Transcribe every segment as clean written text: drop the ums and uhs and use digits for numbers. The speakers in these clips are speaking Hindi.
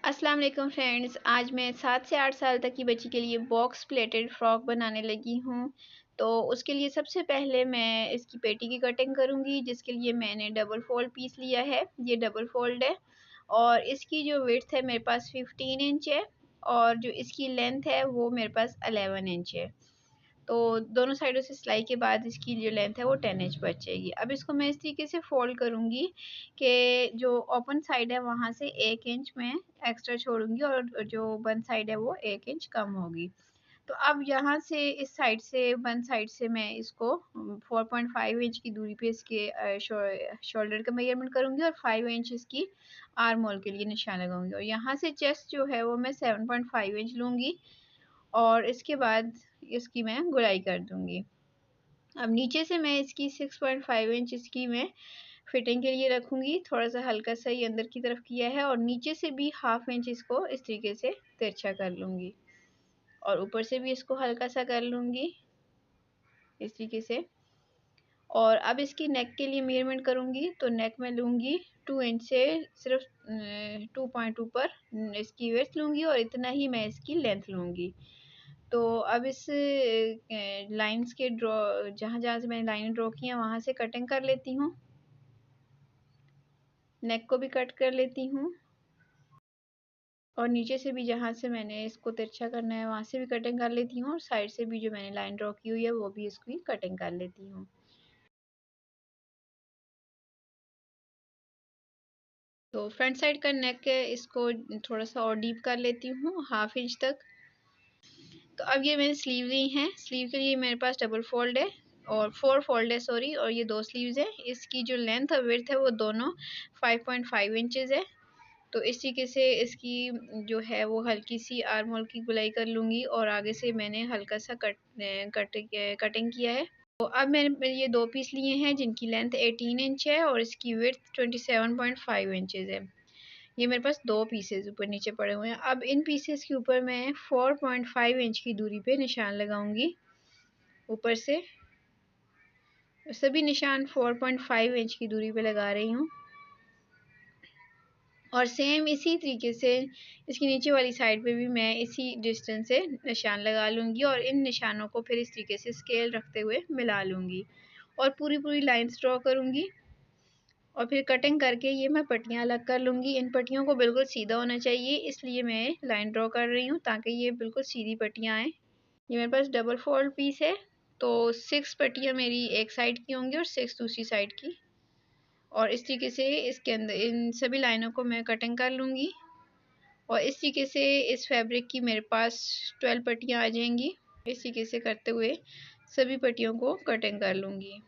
अस्सलाम वालेकुम फ्रेंड्स। आज मैं 7 से 8 साल तक की बच्ची के लिए बॉक्स प्लेटेड फ़्रॉक बनाने लगी हूँ। तो उसके लिए सबसे पहले मैं इसकी पेटी की कटिंग करूँगी, जिसके लिए मैंने डबल फ़ोल्ड पीस लिया है। ये डबल फ़ोल्ड है और इसकी जो विड्थ है मेरे पास 15 इंच है और जो इसकी लेंथ है वो मेरे पास 11 इंच है। तो दोनों साइडों से सिलाई के बाद इसकी जो लेंथ है वो 10 इंच बच जाएगी। अब इसको मैं इस तरीके से फ़ोल्ड करूँगी कि जो ओपन साइड है वहाँ से 1 इंच मैं एक्स्ट्रा छोड़ूँगी और जो बंद साइड है वो 1 इंच कम होगी। तो अब यहाँ से इस साइड से बंद साइड से मैं इसको 4.5 इंच की दूरी पे इसके शोल्डर का मेजरमेंट करूँगी और 5 इंच इसकी आर्म होल के लिए निशान लगाऊँगी और यहाँ से चेस्ट जो है वो मैं 7.5 इंच लूँगी और इसके बाद इसकी मैं गुड़ाई कर दूँगी। अब नीचे से मैं इसकी 6.5 इंच इसकी मैं फिटिंग के लिए रखूँगी। थोड़ा-सा हल्का सा ये अंदर की तरफ किया है और नीचे से भी हाफ इंच इसको इस तरीके से तिरछा कर लूँगी और ऊपर से भी इसको हल्का सा कर लूँगी इस तरीके से। और अब इसकी नेक के लिए मेजरमेंट करूँगी तो नेक में लूँगी 2 इंच से सिर्फ 2.2 पर इसकी विड्थ लूँगी और इतना ही मैं इसकी लेंथ लूँगी। तो अब इस लाइंस के जहाँ-जहाँ से मैंने लाइनें ड्रॉ की हैं वहाँ से कटिंग कर लेती हूँ। नेक को भी कट कर लेती हूँ और नीचे से भी जहाँ से मैंने इसको तिरछा करना है वहाँ से भी कटिंग कर लेती हूँ और साइड से भी जो मैंने लाइन ड्रॉ की हुई है वो भी इसकी कटिंग कर लेती हूँ। तो फ्रंट साइड का नेक है इसको थोड़ा सा और डीप कर लेती हूँ हाफ इंच तक। तो अब ये मेरी स्लीव ली हैं। स्लीव के लिए मेरे पास डबल फोल्ड है और 4 फोल्ड है सॉरी और ये 2 स्लीव्स हैं। इसकी जो लेंथ और विड्थ है वो दोनों 5.5 इंचेस है। तो इस तरीके से इसकी जो है वो हल्की सी आर्म होल की गुलाई कर लूँगी और आगे से मैंने हल्का सा कटिंग किया है। तो अब मैंने ये 2 पीस लिए हैं जिनकी लेंथ 18 इंच है और इसकी विड्थ 27.5 इंचेस है। ये मेरे पास 2 पीसेस ऊपर नीचे पड़े हुए हैं। अब इन पीसेस के ऊपर मैं 4.5 इंच की दूरी पे निशान लगाऊंगी ऊपर से। सभी निशान 4.5 इंच की दूरी पे लगा रही हूँ और सेम इसी तरीके से इसकी नीचे वाली साइड पे भी मैं इसी डिस्टेंस से निशान लगा लूँगी और इन निशानों को फिर इस तरीके से स्केल रखते हुए मिला लूँगी और पूरी लाइंस ड्रॉ करूँगी और फिर कटिंग करके ये मैं पट्टियाँ अलग कर लूँगी। इन पट्टियों को बिल्कुल सीधा होना चाहिए इसलिए मैं लाइन ड्रॉ कर रही हूँ ताकि ये बिल्कुल सीधी पट्टियाँ आएँ। ये मेरे पास डबल फोल्ड पीस है तो 6 पट्टियाँ मेरी एक साइड की होंगी और 6 दूसरी साइड की और इस तरीके से इसके अंदर इन सभी लाइनों को मैं कटिंग कर लूँगी और इस तरीके से इस फैब्रिक की मेरे पास 12 पट्टियाँ आ जाएंगी। इस तरीके से करते हुए सभी पट्टियों को कटिंग कर लूँगी।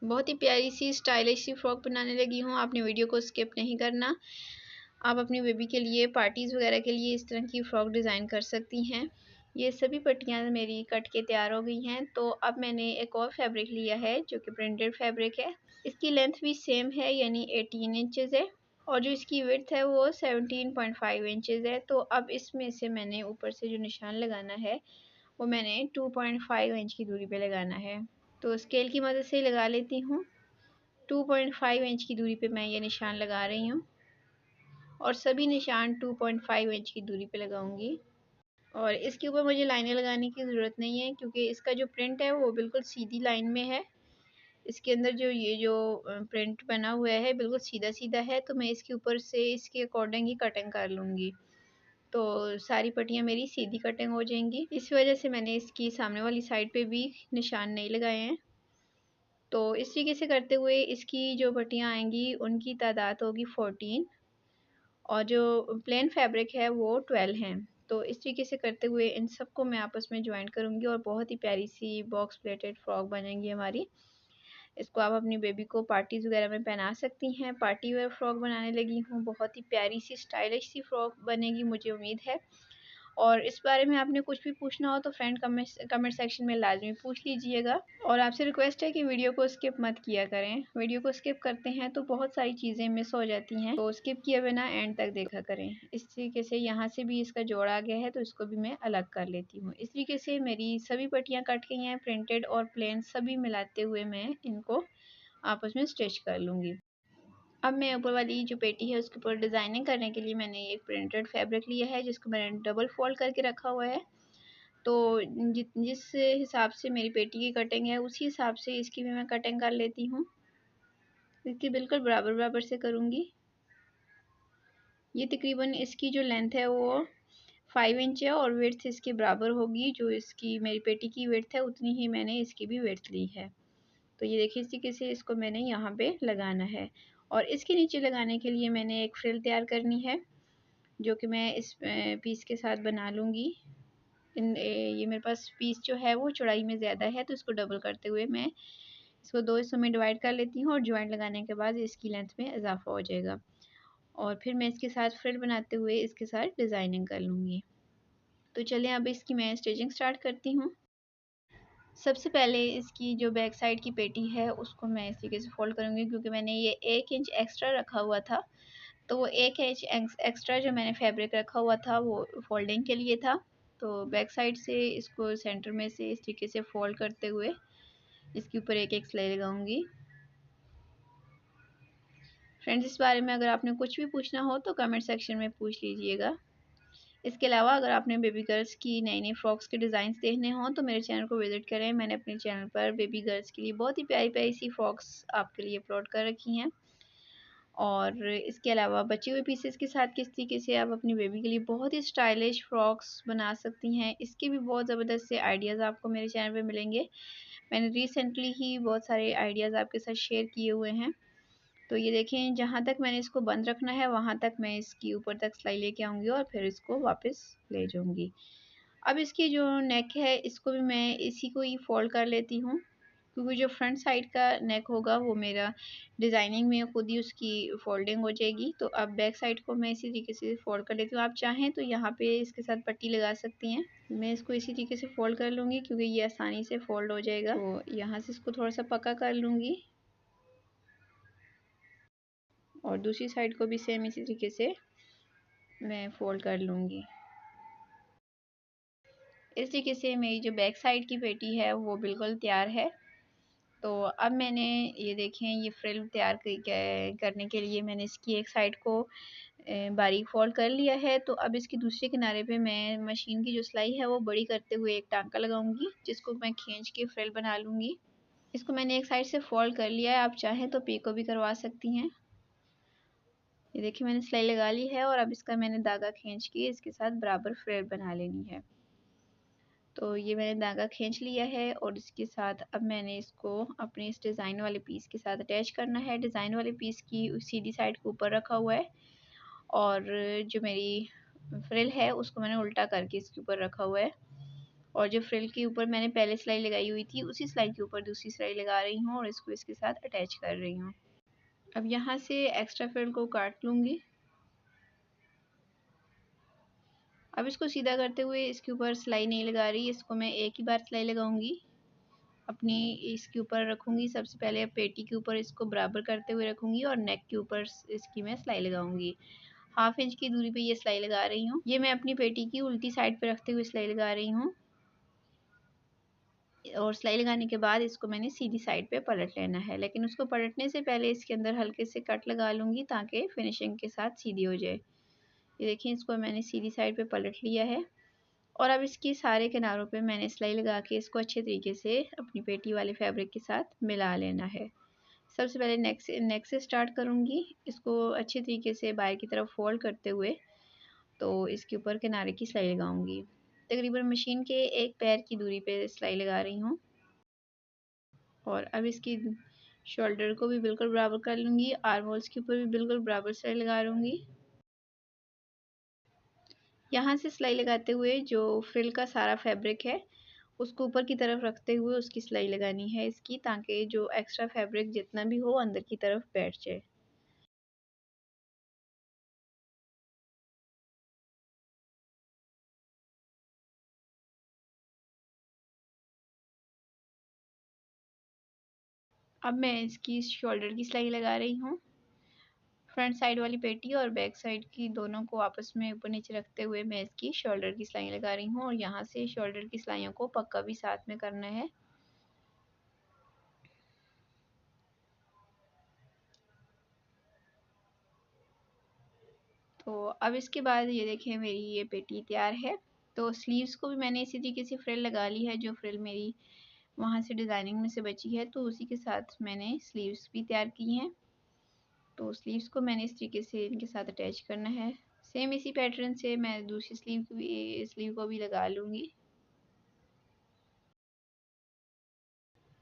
बहुत ही प्यारी सी स्टाइलिश सी फ्रॉक बनाने लगी हूँ। आपने वीडियो को स्किप नहीं करना। आप अपनी बेबी के लिए पार्टीज़ वगैरह के लिए इस तरह की फ़्रॉक डिज़ाइन कर सकती हैं। ये सभी पट्टियाँ मेरी कट के तैयार हो गई हैं। तो अब मैंने एक और फैब्रिक लिया है जो कि प्रिंटेड फैब्रिक है। इसकी लेंथ भी सेम है यानी 18 इंचेस है और जो इसकी विड्थ है वो 17.5 इंचेस है। तो अब इसमें से मैंने ऊपर से जो निशान लगाना है वो मैंने 2.5 इंच की दूरी पे लगाना है। तो स्केल की मदद से लगा लेती हूँ। 2.5 इंच की दूरी पे मैं ये निशान लगा रही हूँ और सभी निशान 2.5 इंच की दूरी पे लगाऊंगी और इसके ऊपर मुझे लाइनें लगाने की ज़रूरत नहीं है क्योंकि इसका जो प्रिंट है वो बिल्कुल सीधी लाइन में है। इसके अंदर जो ये जो प्रिंट बना हुआ है बिल्कुल सीधा सीधा है तो मैं इसके ऊपर से इसके अकॉर्डिंग ही कटिंग कर लूँगी। तो सारी पट्टियाँ मेरी सीधी कटिंग हो जाएंगी। इस वजह से मैंने इसकी सामने वाली साइड पे भी निशान नहीं लगाए हैं। तो इस तरीके से करते हुए इसकी जो पट्टियाँ आएंगी उनकी तादाद होगी 14 और जो प्लेन फैब्रिक है वो 12 हैं। तो इस तरीके से करते हुए इन सबको मैं आपस में ज्वाइन करूँगी और बहुत ही प्यारी सी बॉक्स प्लेटेड फ्रॉक बनेगी हमारी। इसको आप अपनी बेबी को पार्टीज़ वगैरह में पहना सकती हैं। पार्टी वेयर फ्रॉक बनाने लगी हूँ। बहुत ही प्यारी सी स्टाइलिश सी फ्रॉक बनेगी मुझे उम्मीद है। और इस बारे में आपने कुछ भी पूछना हो तो फ्रेंड कमेंट सेक्शन में लाजमी पूछ लीजिएगा और आपसे रिक्वेस्ट है कि वीडियो को स्किप मत किया करें। वीडियो को स्किप करते हैं तो बहुत सारी चीज़ें मिस हो जाती हैं तो स्किप किए बिना एंड तक देखा करें। इस तरीके से यहाँ से भी इसका जोड़ आ गया है तो इसको भी मैं अलग कर लेती हूँ। इस तरीके से मेरी सभी पट्टियाँ कट गई हैं। प्रिंटेड और प्लेन सभी मिलाते हुए मैं इनको आपस में स्टिच कर लूँगी। अब मैं ऊपर वाली जो पेटी है उसके ऊपर डिज़ाइनिंग करने के लिए मैंने एक प्रिंटेड फैब्रिक लिया है, जिसको मैंने डबल फोल्ड करके रखा हुआ है। तो जिस हिसाब से मेरी पेटी की कटिंग है उसी हिसाब से इसकी भी मैं कटिंग कर लेती हूँ। इसकी बिल्कुल बराबर बराबर से करूँगी। ये तकरीबन इसकी जो लेंथ है वो 5 इंच है और विड्थ इसके बराबर होगी। जो इसकी मेरी पेटी की विड्थ है उतनी ही मैंने इसकी भी विड्थ ली है। तो ये देखिए, इस तरीके से इसको मैंने यहाँ पे लगाना है और इसके नीचे लगाने के लिए मैंने एक फ्रिल तैयार करनी है, जो कि मैं इस पीस के साथ बना लूँगी। ये मेरे पास पीस जो है वो चौड़ाई में ज़्यादा है, तो इसको डबल करते हुए मैं इसको 2 हिस्सों में डिवाइड कर लेती हूँ और जॉइंट लगाने के बाद इसकी लेंथ में इजाफा हो जाएगा। और फिर मैं इसके साथ फ्रिल बनाते हुए इसके साथ डिज़ाइनिंग कर लूँगी। तो चलिए अब इसकी मैं स्टिचिंग स्टार्ट करती हूँ। सबसे पहले इसकी जो बैक साइड की पेटी है उसको मैं इस तरीके से फोल्ड करूँगी, क्योंकि मैंने ये 1 इंच एक्स्ट्रा रखा हुआ था। तो वो 1 इंच एक्स्ट्रा जो मैंने फैब्रिक रखा हुआ था वो फोल्डिंग के लिए था। तो बैक साइड से इसको सेंटर में से इस तरीके से फोल्ड करते हुए इसके ऊपर एक एक सिलाई लगाऊंगी। फ्रेंड्स, इस बारे में अगर आपने कुछ भी पूछना हो तो कमेंट सेक्शन में पूछ लीजिएगा। इसके अलावा अगर आपने बेबी गर्ल्स की नई नई फ्रॉक्स के डिज़ाइंस देखने हों तो मेरे चैनल को विज़िट करें। मैंने अपने चैनल पर बेबी गर्ल्स के लिए बहुत ही प्यारी प्यारी सी फ्रॉक्स आपके लिए अपलोड कर रखी हैं। और इसके अलावा बचे हुए पीसेस के साथ किस तरीके से आप अपनी बेबी के लिए बहुत ही स्टाइलिश फ्रॉक्स बना सकती हैं, इसके भी बहुत ज़बरदस्त से आइडियाज़ आपको मेरे चैनल पे मिलेंगे। मैंने रिसेंटली ही बहुत सारे आइडियाज़ आपके साथ शेयर किए हुए हैं। तो ये देखें, जहाँ तक मैंने इसको बंद रखना है वहाँ तक मैं इसकी ऊपर तक सिलाई लेके आऊँगी और फिर इसको वापस ले जाऊँगी। अब इसकी जो नेक है इसको भी मैं इसी को ही फोल्ड कर लेती हूँ, क्योंकि जो फ्रंट साइड का नेक होगा वो मेरा डिज़ाइनिंग में खुद ही उसकी फोल्डिंग हो जाएगी। तो अब बैक साइड को मैं इसी तरीके से फोल्ड कर लेती हूँ। आप चाहें तो यहाँ पे इसके साथ पट्टी लगा सकती हैं। मैं इसको इसी तरीके से फोल्ड कर लूँगी क्योंकि ये आसानी से फोल्ड हो जाएगा। तो यहाँ से इसको थोड़ा सा पक्का कर लूँगी और दूसरी साइड को भी सेम इसी तरीके से मैं फोल्ड कर लूँगी। इस तरीके से मेरी जो बैक साइड की पेटी है वो बिल्कुल तैयार है। तो अब मैंने ये देखें, ये फ्रिल तैयार करने के लिए मैंने इसकी एक साइड को बारीक फोल्ड कर लिया है। तो अब इसके दूसरे किनारे पे मैं मशीन की जो सिलाई है वो बड़ी करते हुए एक टांका लगाऊंगी, जिसको मैं खींच के फ्रिल बना लूँगी। इसको मैंने एक साइड से फोल्ड कर लिया है, आप चाहें तो पीको भी करवा सकती हैं। ये देखिए, मैंने सिलाई लगा ली है और अब इसका मैंने धागा खींच के इसके साथ बराबर फ्रिल बना लेनी है। तो ये मैंने धागा खींच लिया है और इसके साथ अब मैंने इसको अपने इस डिज़ाइन वाले पीस के साथ अटैच करना है। डिज़ाइन वाले पीस की सीधी साइड के ऊपर रखा हुआ है और जो मेरी फ्रिल है उसको मैंने उल्टा करके इसके ऊपर रखा हुआ है। और जो फ्रिल के ऊपर मैंने पहले सिलाई लगाई हुई थी उसी सिलाई के ऊपर दूसरी सिलाई लगा रही हूँ और इसको इसके साथ अटैच कर रही हूँ। अब यहाँ से एक्स्ट्रा फ्रिल को काट लूँगी। अब इसको सीधा करते हुए इसके ऊपर सिलाई नहीं लगा रही, इसको मैं एक ही बार सिलाई लगाऊंगी। अपनी इसके ऊपर रखूँगी, सबसे पहले पेटी के ऊपर इसको बराबर करते हुए रखूँगी और नेक के ऊपर इसकी मैं सिलाई लगाऊँगी। हाफ इंच की दूरी पे ये सिलाई लगा रही हूँ। ये मैं अपनी पेटी की उल्टी साइड पे रखते हुए सिलाई लगा रही हूँ और सिलाई लगाने के बाद इसको मैंने सीधी साइड पे पलट लेना है, लेकिन उसको पलटने से पहले इसके अंदर हल्के से कट लगा लूँगी ताकि फिनिशिंग के साथ सीधी हो जाए। ये देखिए, इसको मैंने सीधी साइड पे पलट लिया है और अब इसकी सारे किनारों पे मैंने सिलाई लगा के इसको अच्छे तरीके से अपनी पेटी वाले फैब्रिक के साथ मिला लेना है। सबसे पहले नेक से स्टार्ट करूँगी। इसको अच्छे तरीके से बाहर की तरफ फोल्ड करते हुए तो इसके ऊपर किनारे की सिलाई लगाऊंगी। तकरीबन मशीन के एक पैर की दूरी पे सिलाई लगा रही हूँ और अब इसकी शोल्डर को भी बिल्कुल बराबर कर लूँगी। आर्म होल्स के ऊपर भी बिल्कुल बराबर सिलाई लगा लूँगी। यहाँ से सिलाई लगाते हुए जो फ्रिल का सारा फैब्रिक है उसको ऊपर की तरफ रखते हुए उसकी सिलाई लगानी है इसकी, ताकि जो एक्स्ट्रा फैब्रिक जितना भी हो अंदर की तरफ बैठ जाए। अब मैं इसकी शोल्डर की सिलाई लगा रही हूँ। फ्रंट साइड वाली पेटी और बैक साइड की दोनों को आपस में ऊपर नीचे रखते हुए मैं इसकी शोल्डर की सिलाई लगा रही हूँ और यहाँ से शोल्डर की सिलाइयों को पक्का भी साथ में करना है। तो अब इसके बाद ये देखें मेरी ये पेटी तैयार है। तो स्लीव्स को भी मैंने इसी तरीके से फ्रिल लगा ली है, जो फ्रिल मेरी वहाँ से डिज़ाइनिंग में से बची है, तो उसी के साथ मैंने स्लीव्स भी तैयार की हैं। तो स्लीव्स को मैंने इस तरीके से इनके साथ अटैच करना है। सेम इसी पैटर्न से मैं दूसरी स्लीव को भी लगा लूँगी।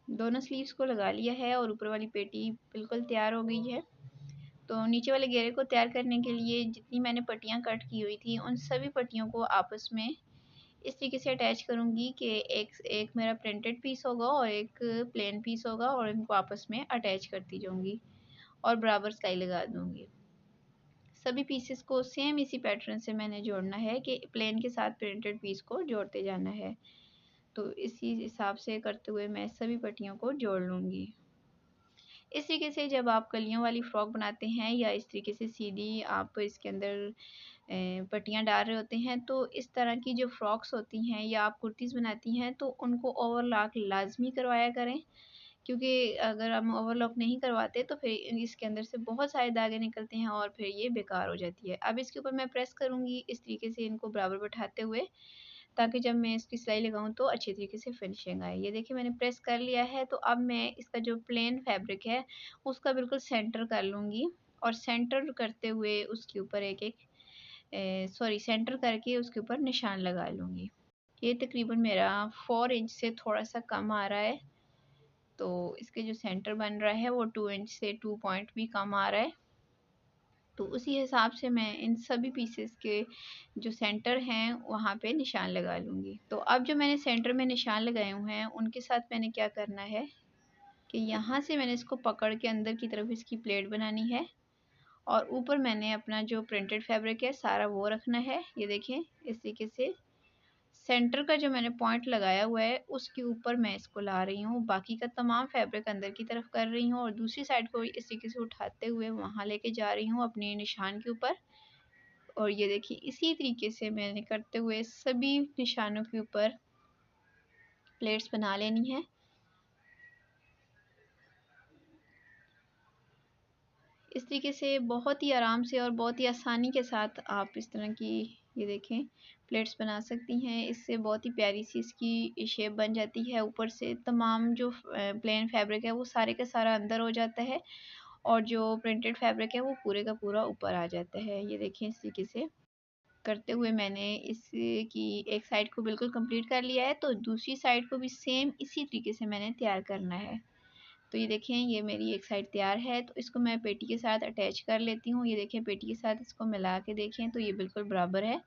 दोनों स्लीव्स को लगा लिया है और ऊपर वाली पेटी बिल्कुल तैयार हो गई है। तो नीचे वाले घेरे को तैयार करने के लिए जितनी मैंने पट्टियाँ कट की हुई थी, उन सभी पट्टियों को आपस में इस तरीके से अटैच करूँगी कि एक एक मेरा प्रिंटेड पीस होगा और एक प्लेन पीस होगा, और इनको आपस में अटैच करती जाऊँगी और बराबर सिलाई लगा दूँगी। सभी पीसेस को सेम इसी पैटर्न से मैंने जोड़ना है कि प्लेन के साथ प्रिंटेड पीस को जोड़ते जाना है। तो इसी हिसाब से करते हुए मैं सभी पट्टियों को जोड़ लूँगी। इस तरीके से जब आप कलियों वाली फ्रॉक बनाते हैं या इस तरीके से सीधी आप इसके अंदर पट्टियाँ डाल रहे होते हैं, तो इस तरह की जो फ्रॉक्स होती हैं या आप कुर्तीज़ बनाती हैं, तो उनको ओवरलॉक लाजमी करवाया करें, क्योंकि अगर हम ओवरलॉक नहीं करवाते तो फिर इसके अंदर से बहुत सारे दागे निकलते हैं और फिर ये बेकार हो जाती है। अब इसके ऊपर मैं प्रेस करूँगी इस तरीके से इनको बराबर बैठाते हुए, ताकि जब मैं इसकी सिलाई लगाऊँ तो अच्छी तरीके से फिनिशिंग आए। ये देखिए मैंने प्रेस कर लिया है। तो अब मैं इसका जो प्लेन फैब्रिक है उसका बिल्कुल सेंटर कर लूँगी और सेंटर करते हुए उसके ऊपर सेंटर करके उसके ऊपर निशान लगा लूँगी। ये तकरीबन मेरा 4 इंच से थोड़ा सा कम आ रहा है, तो इसके जो सेंटर बन रहा है वो 2 इंच से 2 पॉइंट भी कम आ रहा है। तो उसी हिसाब से मैं इन सभी पीसेस के जो सेंटर हैं वहाँ पे निशान लगा लूँगी। तो अब जो मैंने सेंटर में निशान लगाए हुए हैं उनके साथ मैंने क्या करना है कि यहाँ से मैंने इसको पकड़ के अंदर की तरफ इसकी प्लेट बनानी है और ऊपर मैंने अपना जो प्रिंटेड फैब्रिक है सारा वो रखना है। ये देखें इस तरीके से सेंटर का जो मैंने पॉइंट लगाया हुआ है उसके ऊपर मैं इसको ला रही हूँ, बाकी का तमाम फैब्रिक अंदर की तरफ कर रही हूँ और दूसरी साइड को इस तरीके से उठाते हुए वहाँ लेके जा रही हूँ अपने निशान के ऊपर। और ये देखिए इसी तरीके से मैंने करते हुए सभी निशानों के ऊपर प्लेट्स बना लेनी है। इस तरीके से बहुत ही आराम से और बहुत ही आसानी के साथ आप इस तरह की ये देखें प्लेट्स बना सकती हैं। इससे बहुत ही प्यारी सी इसकी शेप बन जाती है। ऊपर से तमाम जो प्लेन फैब्रिक है वो सारे का सारा अंदर हो जाता है और जो प्रिंटेड फैब्रिक है वो पूरे का पूरा ऊपर आ जाता है। ये देखें इस तरीके से करते हुए मैंने इसकी एक साइड को बिल्कुल कंप्लीट कर लिया है, तो दूसरी साइड को भी सेम इसी तरीके से मैंने तैयार करना है। तो ये देखें ये मेरी एक साइड तैयार है, तो इसको मैं पेटी के साथ अटैच कर लेती हूँ। ये देखें पेटी के साथ इसको मिला के देखें तो ये बिल्कुल बराबर है।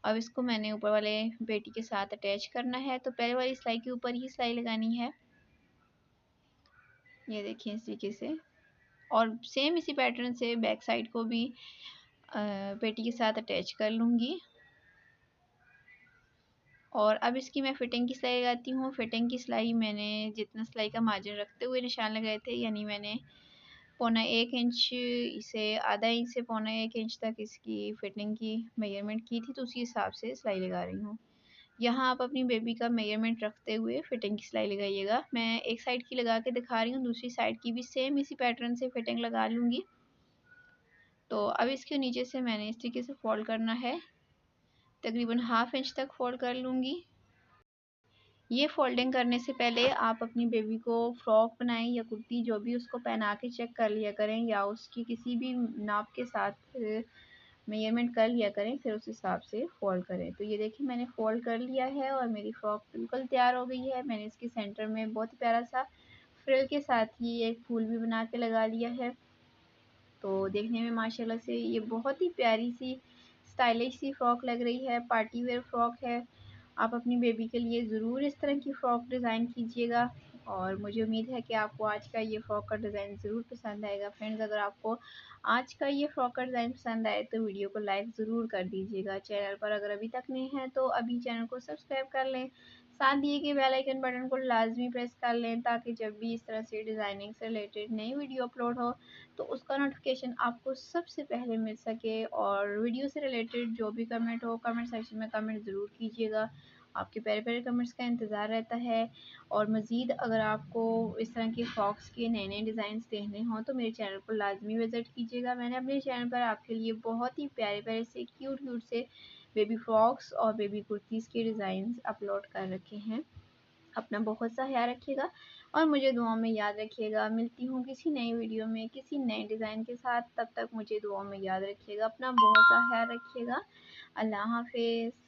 अब इसको मैंने ऊपर वाले पेटी के साथ अटैच करना है, तो पहले वाली सिलाई के ऊपर ही सिलाई लगानी है। ये देखें इस तरीके से और सेम इसी पैटर्न से बैक साइड को भी पेटी के साथ अटैच कर लूँगी। और अब इसकी मैं फिटिंग की सिलाई लगाती हूँ। फिटिंग की सिलाई मैंने जितना सिलाई का मार्जिन रखते हुए निशान लगाए थे, यानी मैंने पौना 1 इंच से आधा इंच से पौना 1 इंच तक इसकी फिटिंग की मेजरमेंट की थी, तो उसी हिसाब से सिलाई लगा रही हूँ। यहाँ आप अपनी बेबी का मेजरमेंट रखते हुए फिटिंग की सिलाई लगाइएगा। मैं एक साइड की लगा के दिखा रही हूँ, दूसरी साइड की भी सेम इसी पैटर्न से फिटिंग लगा लूँगी। तो अब इसके नीचे से मैंने इस तरीके से फोल्ड करना है, तकरीबन ½ इंच तक फोल्ड कर लूँगी। ये फोल्डिंग करने से पहले आप अपनी बेबी को फ्रॉक बनाएं या कुर्ती जो भी उसको पहना के चेक कर लिया करें, या उसकी किसी भी नाप के साथ मेजरमेंट कर लिया करें, फिर उस हिसाब से फोल्ड करें। तो ये देखिए मैंने फोल्ड कर लिया है और मेरी फ्रॉक बिल्कुल तैयार हो गई है। मैंने इसके सेंटर में बहुत ही प्यारा सा फ्रिल के साथ ही एक फूल भी बना के लगा लिया है। तो देखने में माशाल्लाह से ये बहुत ही प्यारी सी स्टाइलिश सी फ्रॉक लग रही है, पार्टी वेयर फ्रॉक है। आप अपनी बेबी के लिए ज़रूर इस तरह की फ़्रॉक डिज़ाइन कीजिएगा और मुझे उम्मीद है कि आपको आज का ये फ़्रॉक का डिज़ाइन ज़रूर पसंद आएगा। फ्रेंड्स, अगर आपको आज का ये फ़्रॉक का डिज़ाइन पसंद आए तो वीडियो को लाइक ज़रूर कर दीजिएगा। चैनल पर अगर अभी तक नहीं है तो अभी चैनल को सब्सक्राइब कर लें, साथ दिए गए बेल आइकन बटन को लाजमी प्रेस कर लें, ताकि जब भी इस तरह से डिज़ाइनिंग से रिलेटेड नई वीडियो अपलोड हो तो उसका नोटिफिकेशन आपको सबसे पहले मिल सके। और वीडियो से रिलेटेड जो भी कमेंट हो कमेंट सेक्शन में कमेंट ज़रूर कीजिएगा। आपके प्यारे प्यारे कमेंट्स का इंतज़ार रहता है। और मज़ीद अगर आपको इस तरह के फ्रॉक्स के नए नए डिज़ाइंस देखने हों तो मेरे चैनल को लाजमी विज़िट कीजिएगा। मैंने अपने चैनल पर आपके लिए बहुत ही प्यारे प्यारे से क्यूट क्यूट से बेबी फ्रॉक्स और बेबी कुर्तीज़ के डिज़ाइंस अपलोड कर रखे हैं। अपना बहुत सा ख्याल रखिएगा और मुझे दुआओं में याद रखिएगा। मिलती हूँ किसी नई वीडियो में किसी नए डिज़ाइन के साथ। तब तक मुझे दुआओं में याद रखिएगा। अपना बहुत सा ख्याल रखिएगा। अल्लाह हाफ़िज़।